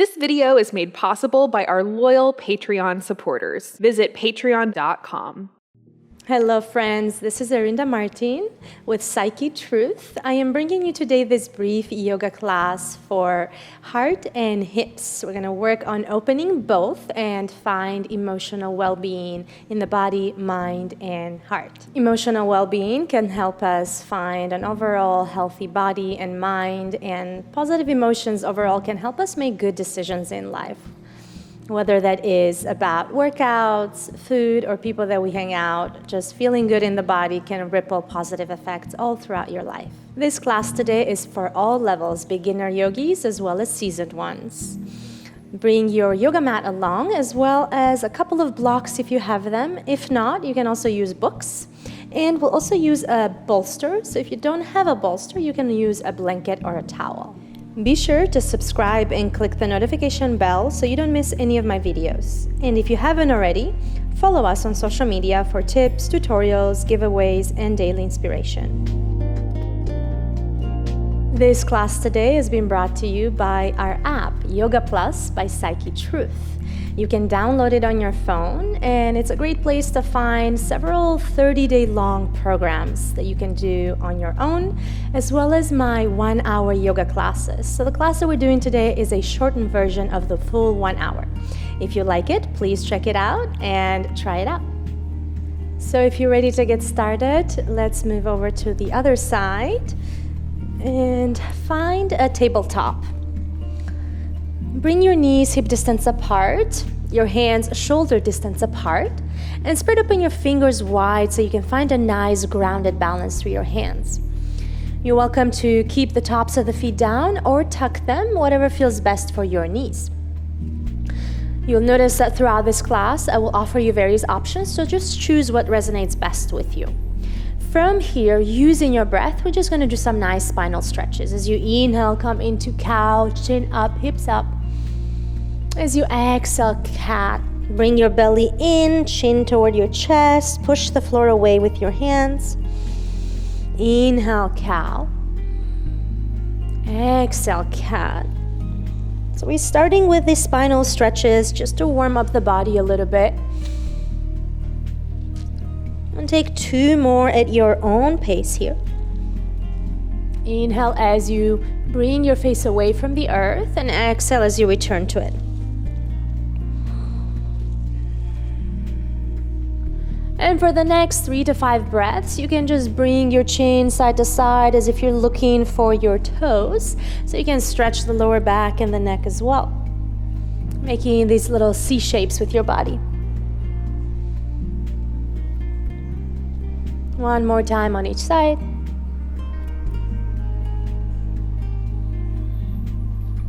This video is made possible by our loyal Patreon supporters. Visit patreon.com. Hello friends, this is Erinda Martin with PsycheTruth. I am bringing you today this brief yoga class for heart and hips. We're going to work on opening both and find emotional well-being in the body, mind, and heart. Emotional well-being can help us find an overall healthy body and mind, and positive emotions overall can help us make good decisions in life. Whether that is about workouts, food, or people that we hang out, just feeling good in the body can ripple positive effects all throughout your life. This class today is for all levels, beginner yogis as well as seasoned ones. Bring your yoga mat along as well as a couple of blocks if you have them. If not, you can also use books. And we'll also use a bolster. So if you don't have a bolster, you can use a blanket or a towel. Be sure to subscribe and click the notification bell so you don't miss any of my videos. And if you haven't already, follow us on social media for tips, tutorials, giveaways, and daily inspiration. This class today has been brought to you by our app, YogaPlus by PsycheTruth. You can download it on your phone, and it's a great place to find several 30-day long programs that you can do on your own, as well as my 1-hour yoga classes. So the class that we're doing today is a shortened version of the full 1 hour. If you like it, please check it out and try it out. So if you're ready to get started, let's move over to the other side and find a tabletop. Bring your knees hip distance apart, your hands shoulder distance apart, and spread open your fingers wide so you can find a nice grounded balance through your hands. You're welcome to keep the tops of the feet down or tuck them, whatever feels best for your knees. You'll notice that throughout this class, I will offer you various options, so just choose what resonates best with you. From here, using your breath, we're just going to do some nice spinal stretches. As you inhale, come into cow, chin up, hips up. As you exhale, cat, bring your belly in, chin toward your chest, push the floor away with your hands. Inhale, cow. Exhale, cat. So we're starting with the spinal stretches just to warm up the body a little bit. And take 2 more at your own pace here. Inhale as you bring your face away from the earth, and exhale as you return to it. And for the next 3 to 5 breaths, you can just bring your chin side to side as if you're looking for your toes. So you can stretch the lower back and the neck as well, making these little C shapes with your body. One more time on each side.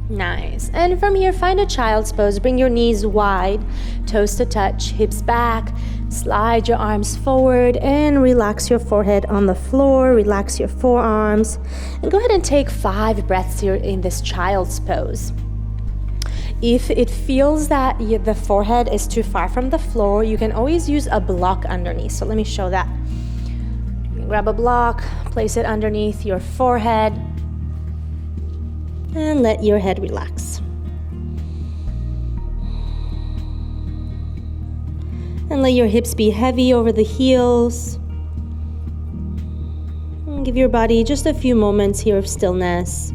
Nice. And from here, find a child's pose. Bring your knees wide, toes to touch, hips back. Slide your arms forward and relax your forehead on the floor. Relax your forearms. And go ahead and take 5 breaths here in this child's pose. If it feels that the forehead is too far from the floor, you can always use a block underneath. So let me show that. Grab a block, place it underneath your forehead, and let your head relax. And let your hips be heavy over the heels. And give your body just a few moments here of stillness.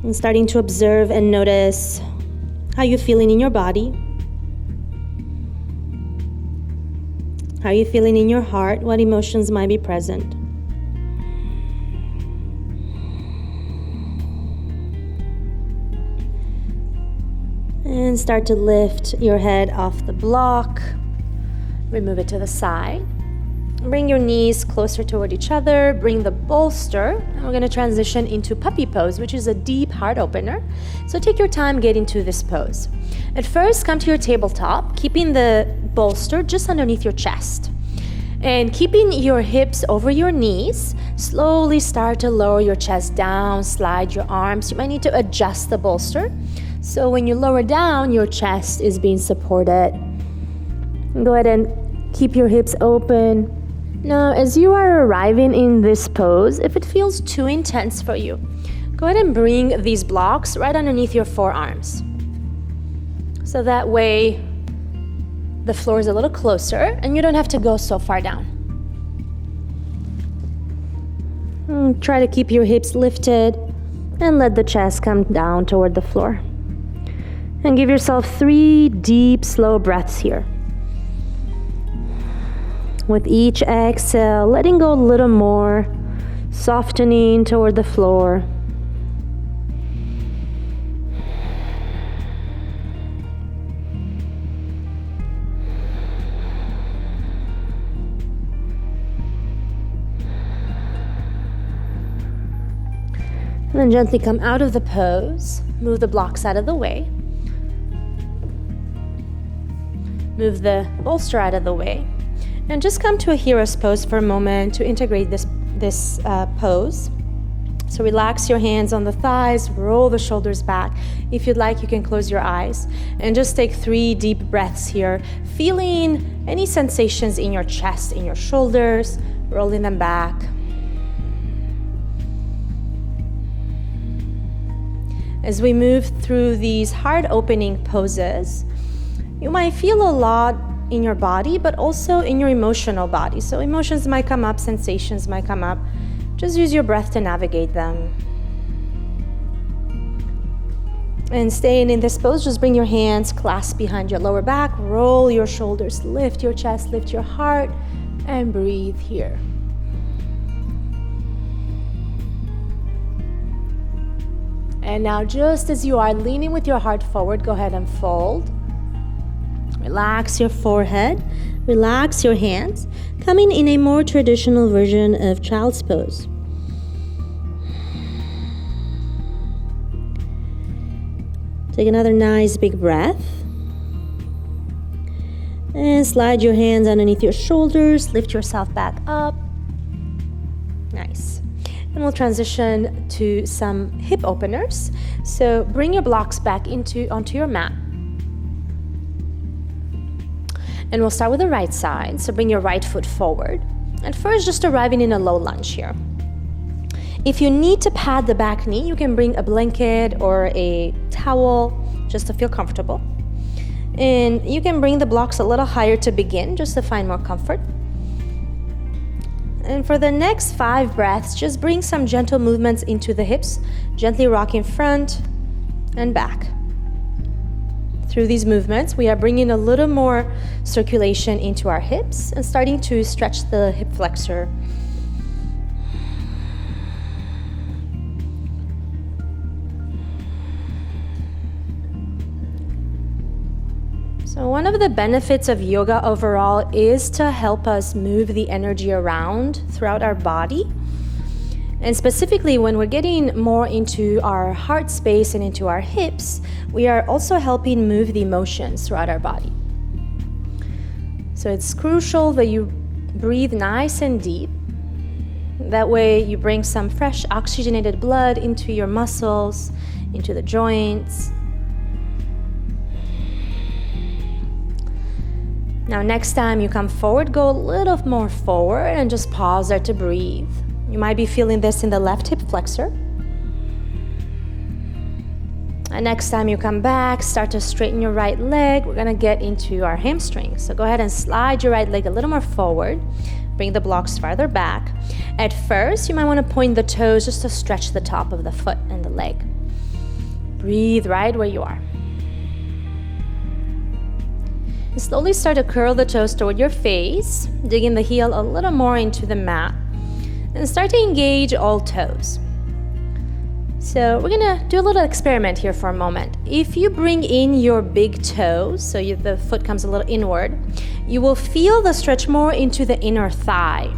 And starting to observe and notice how you're feeling in your body. How are you feeling in your heart? What emotions might be present? And start to lift your head off the block. Remove it to the side. Bring your knees closer toward each other. Bring the bolster. And we're going to transition into puppy pose, which is a deep heart opener. So take your time getting to this pose. At first, come to your tabletop, keeping the bolster just underneath your chest. And keeping your hips over your knees, slowly start to lower your chest down, slide your arms. You might need to adjust the bolster. So when you lower down, your chest is being supported. Go ahead and keep your hips open. Now, as you are arriving in this pose, if it feels too intense for you, go Go ahead and bring these blocks right underneath your forearms. So that way the floor is a little closer and you don't have to go so far down. Try to keep your hips lifted and let the chest come down toward the floor. And give yourself 3 deep, slow breaths here. With each exhale, letting go a little more, softening toward the floor. And then gently come out of the pose. Move the blocks out of the way. Move the bolster out of the way. And just come to a hero's pose for a moment to integrate this pose. So relax your hands on the thighs, roll the shoulders back. If you'd like, you can close your eyes. And just take 3 deep breaths here, feeling any sensations in your chest, in your shoulders, rolling them back. As we move through these heart opening poses, you might feel a lot in your body, but also in your emotional body. So emotions might come up, sensations might come up. Just use your breath to navigate them. And staying in this pose, just bring your hands clasped behind your lower back, roll your shoulders, lift your chest, lift your heart, and breathe here. And now, just as you are leaning with your heart forward, go ahead and fold. Relax your forehead, relax your hands, coming in a more traditional version of child's pose. Take another nice big breath. And slide your hands underneath your shoulders, lift yourself back up. Nice. And we'll transition to some hip openers. So bring your blocks back onto your mat. And we'll start with the right side. So bring your right foot forward. And first, just arriving in a low lunge here. If you need to pad the back knee, you can bring a blanket or a towel just to feel comfortable. And you can bring the blocks a little higher to begin, just to find more comfort. And for the next 5 breaths, just bring some gentle movements into the hips, gently rocking front and back. Through these movements, we are bringing a little more circulation into our hips and starting to stretch the hip flexor. So one of the benefits of yoga overall is to help us move the energy around throughout our body. And specifically when we're getting more into our heart space and into our hips, we are also helping move the emotions throughout our body. So it's crucial that you breathe nice and deep. That way you bring some fresh oxygenated blood into your muscles, into the joints. Now next time you come forward, go a little more forward and just pause there to breathe. You might be feeling this in the left hip flexor. And next time you come back, start to straighten your right leg. We're gonna get into our hamstrings. So go ahead and slide your right leg a little more forward. Bring the blocks farther back. At first, you might wanna point the toes just to stretch the top of the foot and the leg. Breathe right where you are. And slowly start to curl the toes toward your face, digging the heel a little more into the mat, and start to engage all toes. So we're gonna do a little experiment here for a moment. If you bring in your big toes, so the foot comes a little inward, you will feel the stretch more into the inner thigh.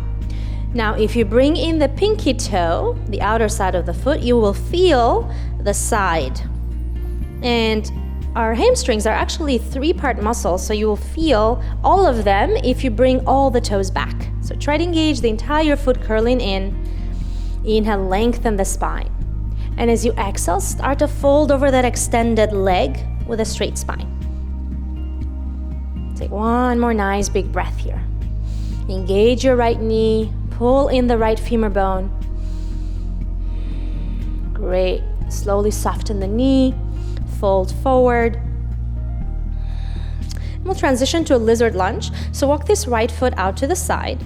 Now, if you bring in the pinky toe, the outer side of the foot, you will feel the side. And our hamstrings are actually 3-part muscles, so you will feel all of them if you bring all the toes back. So try to engage the entire foot curling in. Inhale, lengthen the spine. And as you exhale, start to fold over that extended leg with a straight spine. Take one more nice big breath here. Engage your right knee, pull in the right femur bone. Great. Slowly soften the knee, fold forward. We'll transition to a lizard lunge. So walk this right foot out to the side.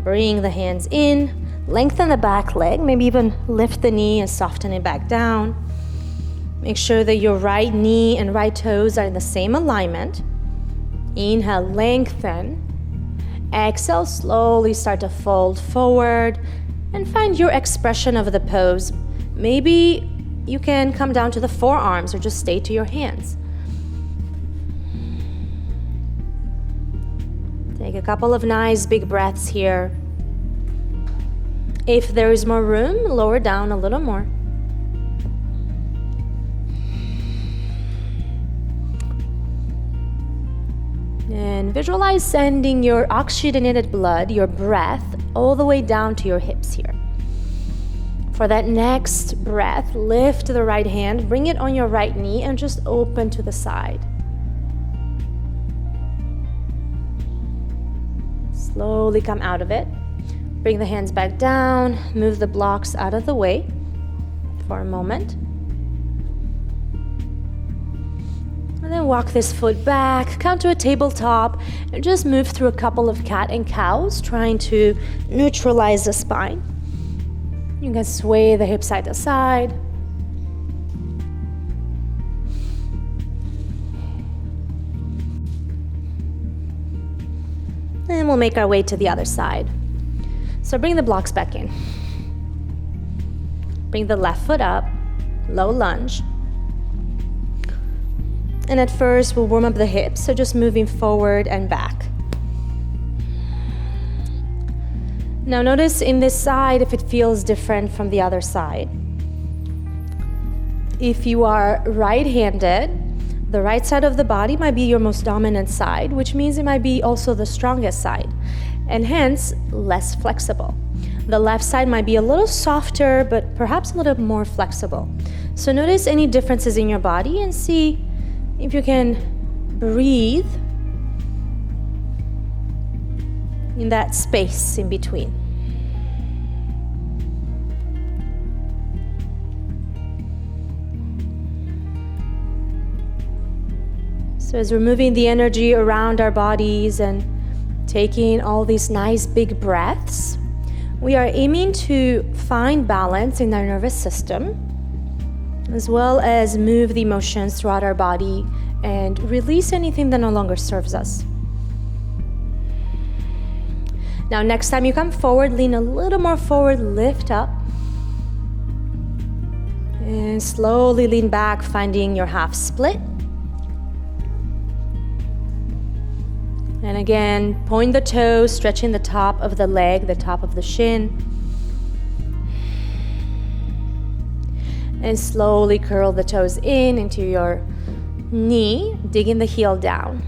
Bring the hands in, lengthen the back leg, maybe even lift the knee and soften it back down. Make sure that your right knee and right toes are in the same alignment. Inhale, lengthen. Exhale, slowly start to fold forward and find your expression of the pose. Maybe you can come down to the forearms or just stay to your hands. Take a couple of nice big breaths here. If there is more room, lower down a little more. And visualize sending your oxygenated blood, your breath, all the way down to your hips here. For that next breath, lift the right hand, bring it on your right knee, and just open to the side. Slowly come out of it. Bring the hands back down, move the blocks out of the way for a moment. And then walk this foot back, come to a tabletop, and just move through a couple of cat and cows, trying to neutralize the spine. You can sway the hip side to side. And we'll make our way to the other side. So bring the blocks back in. Bring the left foot up, low lunge. And at first, we'll warm up the hips, so just moving forward and back. Now notice in this side if it feels different from the other side. If you are right-handed, the right side of the body might be your most dominant side, which means it might be also the strongest side, and hence less flexible. The left side might be a little softer, but perhaps a little more flexible. So notice any differences in your body and see if you can breathe in that space in between. So as we're moving the energy around our bodies and taking all these nice big breaths, we are aiming to find balance in our nervous system, as well as move the emotions throughout our body and release anything that no longer serves us. Now, next time you come forward, lean a little more forward, lift up, and slowly lean back, finding your half split. And again, point the toes, stretching the top of the leg, the top of the shin. And slowly curl the toes in into your knee, digging the heel down.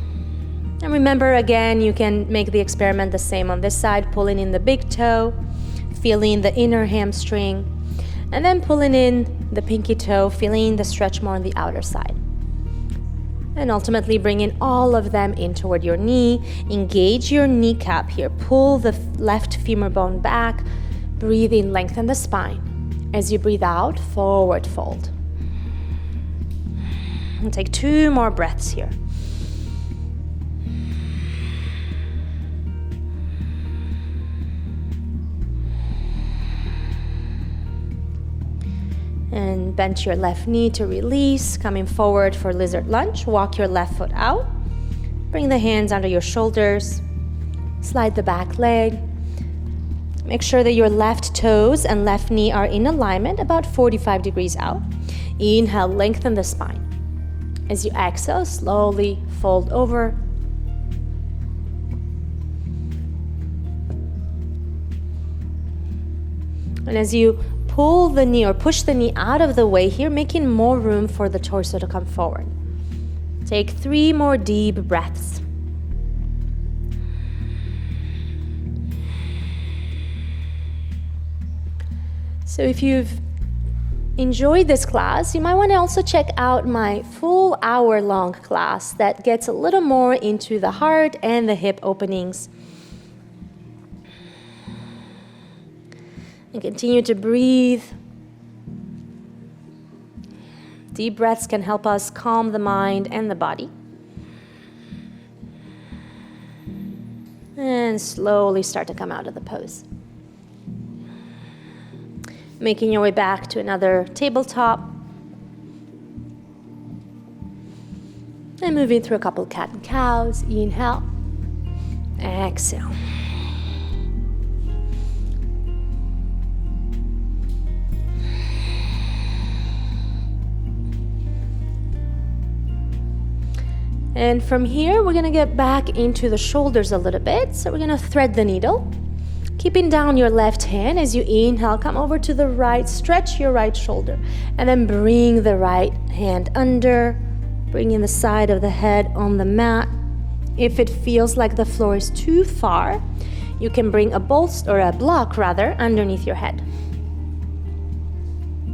And remember, again, you can make the experiment the same on this side, pulling in the big toe, feeling the inner hamstring, and then pulling in the pinky toe, feeling the stretch more on the outer side. And ultimately bringing all of them in toward your knee. Engage your kneecap here. Pull the left femur bone back. Breathe in, lengthen the spine. As you breathe out, forward fold. And take 2 more breaths here. And bend your left knee to release, coming forward for lizard lunge. Walk your left foot out. Bring the hands under your shoulders. Slide the back leg. Make sure that your left toes and left knee are in alignment, about 45 degrees out. Inhale, lengthen the spine. As you exhale, slowly fold over. And as you pull the knee or push the knee out of the way here, making more room for the torso to come forward. Take 3 more deep breaths. So if you've enjoyed this class, you might want to also check out my full hour-long class that gets a little more into the heart and the hip openings. And continue to breathe Deep breaths can help us calm the mind and the body. And slowly start to come out of the pose. Making your way back to another tabletop. And moving through a couple cat and cows. Inhale. Exhale. And from here, we're going to get back into the shoulders a little bit. So we're going to thread the needle. Keeping down your left hand as you inhale, come over to the right, stretch your right shoulder, and then bring the right hand under, bringing the side of the head on the mat. If it feels like the floor is too far, you can bring a block underneath your head.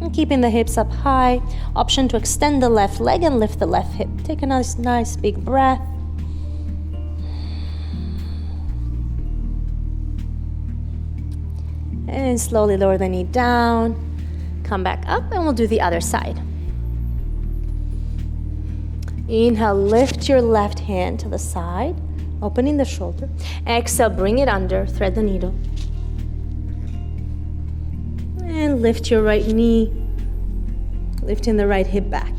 And keeping the hips up high, option to extend the left leg and lift the left hip. Take a nice big breath. And slowly lower the knee down. Come back up and we'll do the other side. Inhale, lift your left hand to the side, opening the shoulder. Exhale, bring it under, thread the needle. And lift your right knee, lifting the right hip back.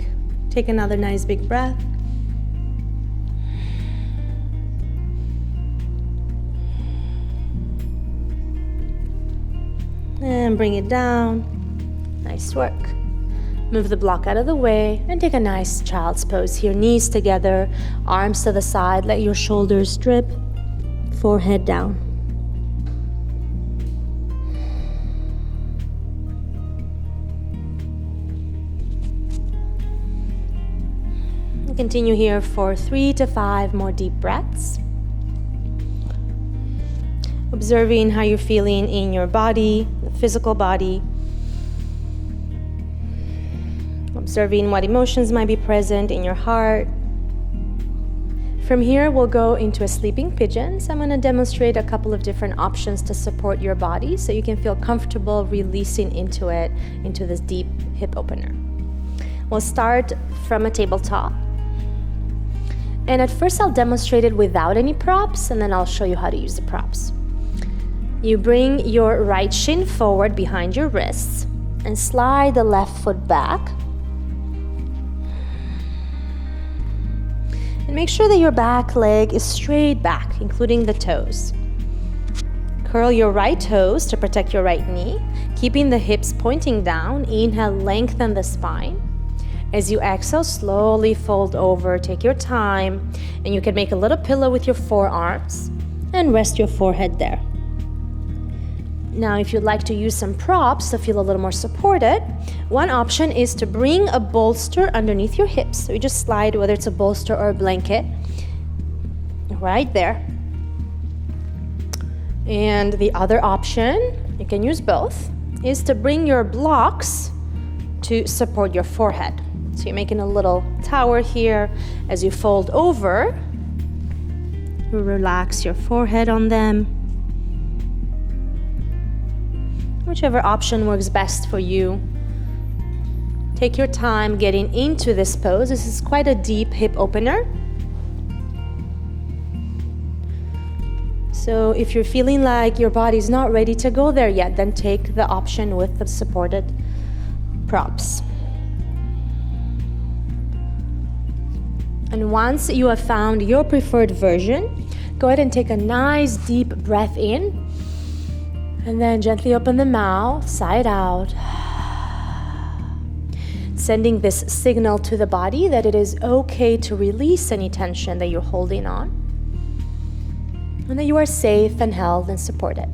Take another nice big breath. And bring it down. Nice work. Move the block out of the way and take a nice child's pose here. Knees together, arms to the side. Let your shoulders drip, forehead down. Continue here for 3 to 5 more deep breaths. Observing how you're feeling in your body, the physical body. Observing what emotions might be present in your heart. From here, we'll go into a sleeping pigeon. So I'm going to demonstrate a couple of different options to support your body so you can feel comfortable releasing into it, into this deep hip opener. We'll start from a tabletop. And at first I'll demonstrate it without any props, and then I'll show you how to use the props. You bring your right shin forward behind your wrists and slide the left foot back. And make sure that your back leg is straight back, including the toes. Curl your right toes to protect your right knee, keeping the hips pointing down. Inhale, lengthen the spine. As you exhale, slowly fold over, take your time, and you can make a little pillow with your forearms and rest your forehead there. Now, if you'd like to use some props to feel a little more supported, one option is to bring a bolster underneath your hips. So you just slide, whether it's a bolster or a blanket, right there. And the other option, you can use both, is to bring your blocks to support your forehead. So you're making a little tower here. As you fold over, you relax your forehead on them. Whichever option works best for you. Take your time getting into this pose. This is quite a deep hip opener. So if you're feeling like your body's not ready to go there yet, then take the option with the supported props. And once you have found your preferred version, go ahead and take a nice deep breath in. And then gently open the mouth, sigh it out. Sending this signal to the body that it is okay to release any tension that you're holding on. And that you are safe and held and supported.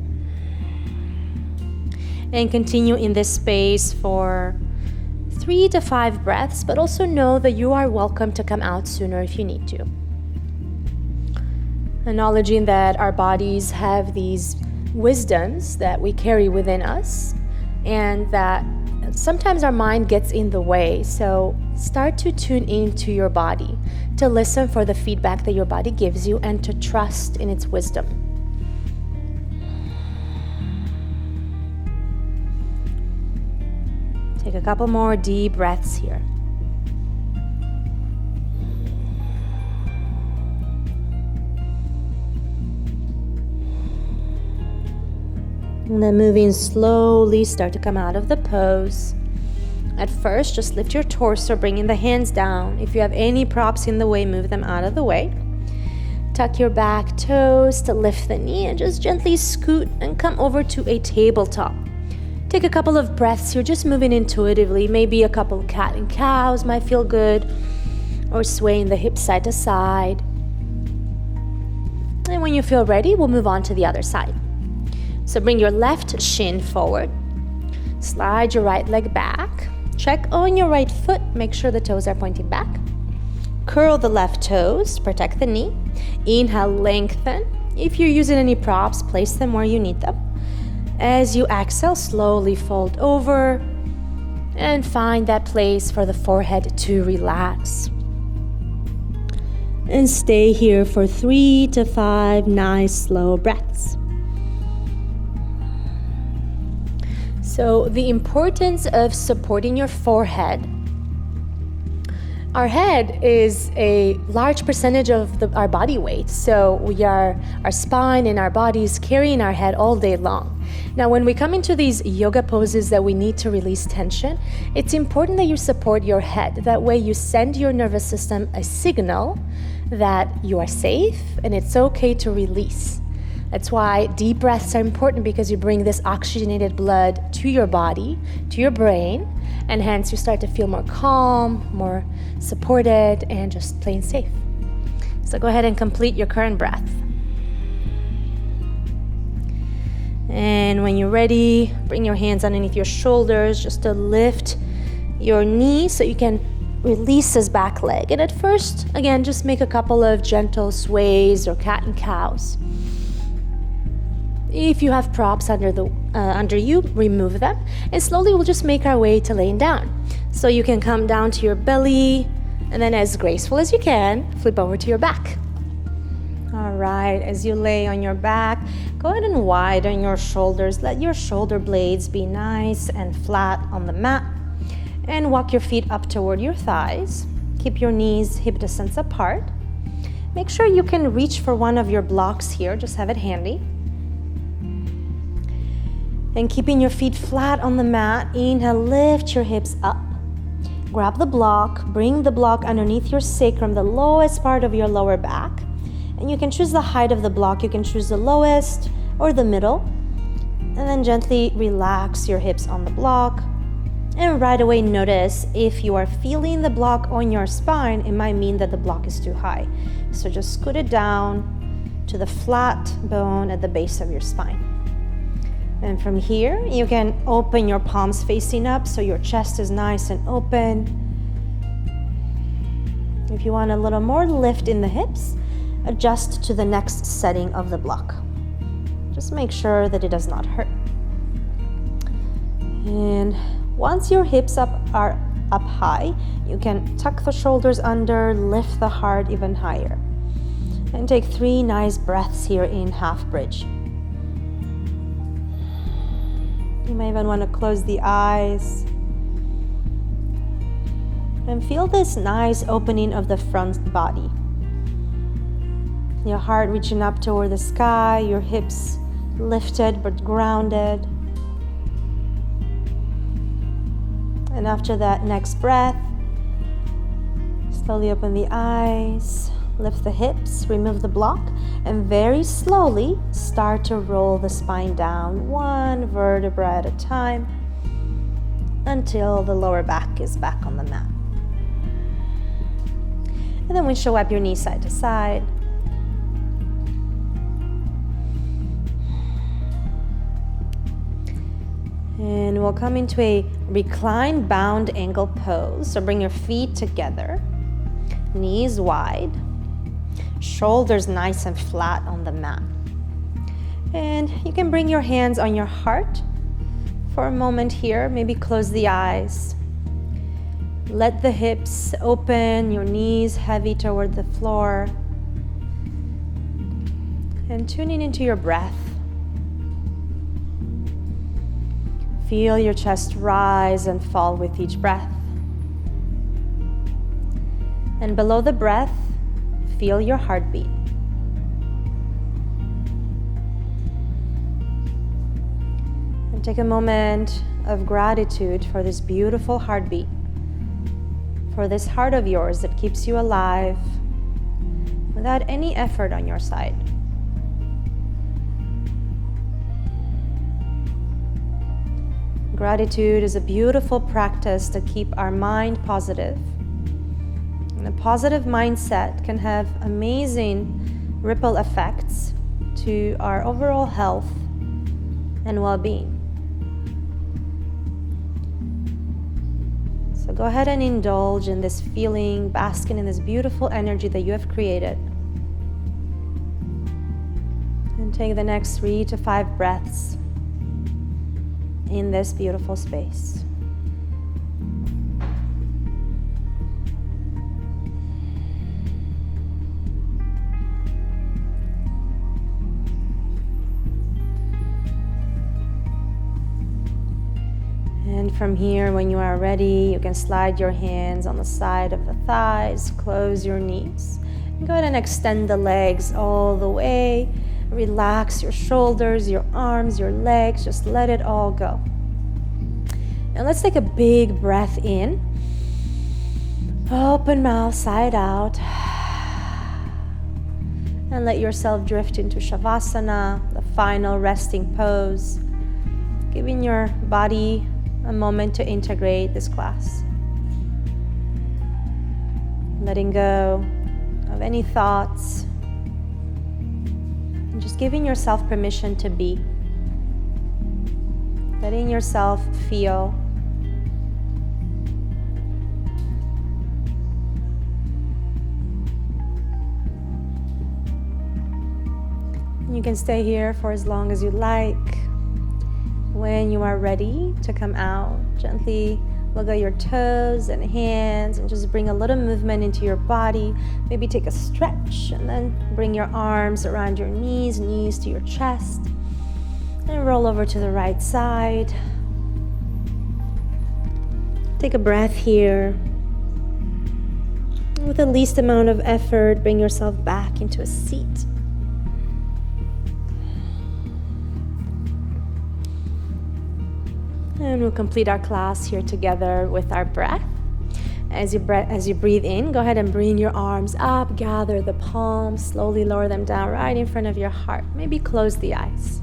And continue in this space for 3 to 5 breaths, but also know that you are welcome to come out sooner if you need to. Acknowledging that our bodies have these wisdoms that we carry within us, and that sometimes our mind gets in the way. So start to tune into your body, to listen for the feedback that your body gives you, and to trust in its wisdom. Take a couple more deep breaths here. And then moving slowly, start to come out of the pose. At first, just lift your torso, bringing the hands down. If you have any props in the way, move them out of the way. Tuck your back toes to lift the knee and just gently scoot and come over to a tabletop. Take a couple of breaths here, just moving intuitively. Maybe a couple cat and cows might feel good, or swaying the hips side to side. And when you feel ready, we'll move on to the other side. So bring your left shin forward. Slide your right leg back. Check on your right foot. Make sure the toes are pointing back. Curl the left toes. Protect the knee. Inhale, lengthen. If you're using any props, place them where you need them. As you exhale, slowly fold over and find that place for the forehead to relax. And stay here for 3 to 5 nice slow breaths. So the importance of supporting your forehead. Our head is a large percentage of our body weight. So our spine and our bodies carrying our head all day long. Now, when we come into these yoga poses that we need to release tension, it's important that you support your head. That way you send your nervous system a signal that you are safe and it's okay to release. That's why deep breaths are important, because you bring this oxygenated blood to your body, to your brain, and hence you start to feel more calm, more supported, and just plain safe. So go ahead and complete your current breath. And when you're ready, bring your hands underneath your shoulders just to lift your knees so you can release this back leg. And at first, again, just make a couple of gentle sways or cat and cows. If you have props under you, remove them. And slowly we'll just make our way to laying down. So you can come down to your belly, and then as graceful as you can, flip over to your back. All right, as you lay on your back, go ahead and widen your shoulders. Let your shoulder blades be nice and flat on the mat. And walk your feet up toward your thighs. Keep your knees hip distance apart. Make sure you can reach for one of your blocks here. Just have it handy. And keeping your feet flat on the mat, inhale, lift your hips up. Grab the block, bring the block underneath your sacrum, the lowest part of your lower back. And you can choose the height of the block. You can choose the lowest or the middle. And then gently relax your hips on the block. And right away notice if you are feeling the block on your spine, it might mean that the block is too high. So just scoot it down to the flat bone at the base of your spine. And from here, you can open your palms facing up so your chest is nice and open. If you want a little more lift in the hips, adjust to the next setting of the block. Just make sure that it does not hurt. And once your hips are up high, you can tuck the shoulders under, lift the heart even higher. And take 3 nice breaths here in half bridge. You may even want to close the eyes. And feel this nice opening of the front body. Your heart reaching up toward the sky, your hips lifted but grounded. And after that next breath, slowly open the eyes, lift the hips, remove the block, and very slowly start to roll the spine down, 1 vertebra at a time, until the lower back is back on the mat. And then windshield wipe your knees side to side. And we'll come into a reclined bound angle pose. So bring your feet together, knees wide, shoulders nice and flat on the mat. And you can bring your hands on your heart for a moment here. Maybe close the eyes. Let the hips open, your knees heavy toward the floor. And tuning into your breath. Feel your chest rise and fall with each breath. And below the breath, feel your heartbeat. And take a moment of gratitude for this beautiful heartbeat, for this heart of yours that keeps you alive without any effort on your side. Gratitude is a beautiful practice to keep our mind positive. And a positive mindset can have amazing ripple effects to our overall health and well-being. So go ahead and indulge in this feeling, basking in this beautiful energy that you have created. And take the next 3 to 5 breaths in this beautiful space. And from here, when you are ready, you can slide your hands on the side of the thighs, close your knees, and go ahead and extend the legs all the way. Relax your shoulders, your arms, your legs, just let it all go. And let's take a big breath in. Open mouth, side out. And let yourself drift into Shavasana, the final resting pose, giving your body a moment to integrate this class. Letting go of any thoughts, and just giving yourself permission to be. Letting yourself feel. And you can stay here for as long as you like. When you are ready to come out, gently wiggle your toes and hands and just bring a little movement into your body. Maybe take a stretch and then bring your arms around your knees to your chest. And roll over to the right side. Take a breath here. With the least amount of effort, bring yourself back into a seat. And we'll complete our class here together with our breath. As you breathe in, go ahead and bring your arms up, gather the palms, slowly lower them down right in front of your heart. Maybe close the eyes.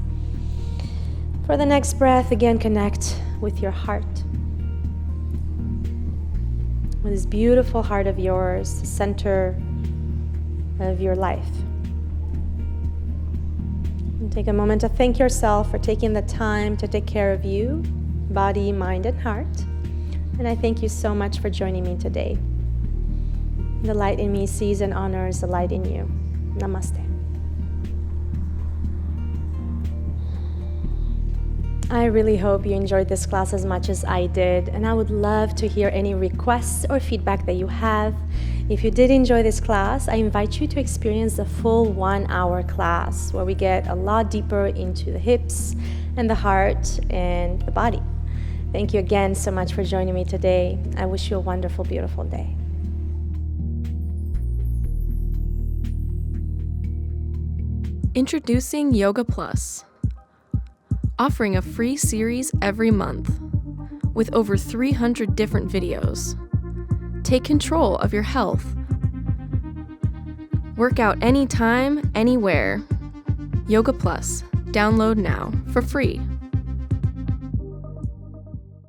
For the next breath, again, connect with your heart. With this beautiful heart of yours, the center of your life. And take a moment to thank yourself for taking the time to take care of you, body, mind, and heart. And I thank you so much for joining me today. The light in me sees and honors the light in you. Namaste. I really hope you enjoyed this class as much as I did, and I would love to hear any requests or feedback that you have. If you did enjoy this class, I invite you to experience the full 1-hour class where we get a lot deeper into the hips and the heart and the body. Thank you again so much for joining me today. I wish you a wonderful, beautiful day. Introducing YogaPlus, offering a free series every month with over 300 different videos. Take control of your health. Work out anytime, anywhere. YogaPlus. Download now for free.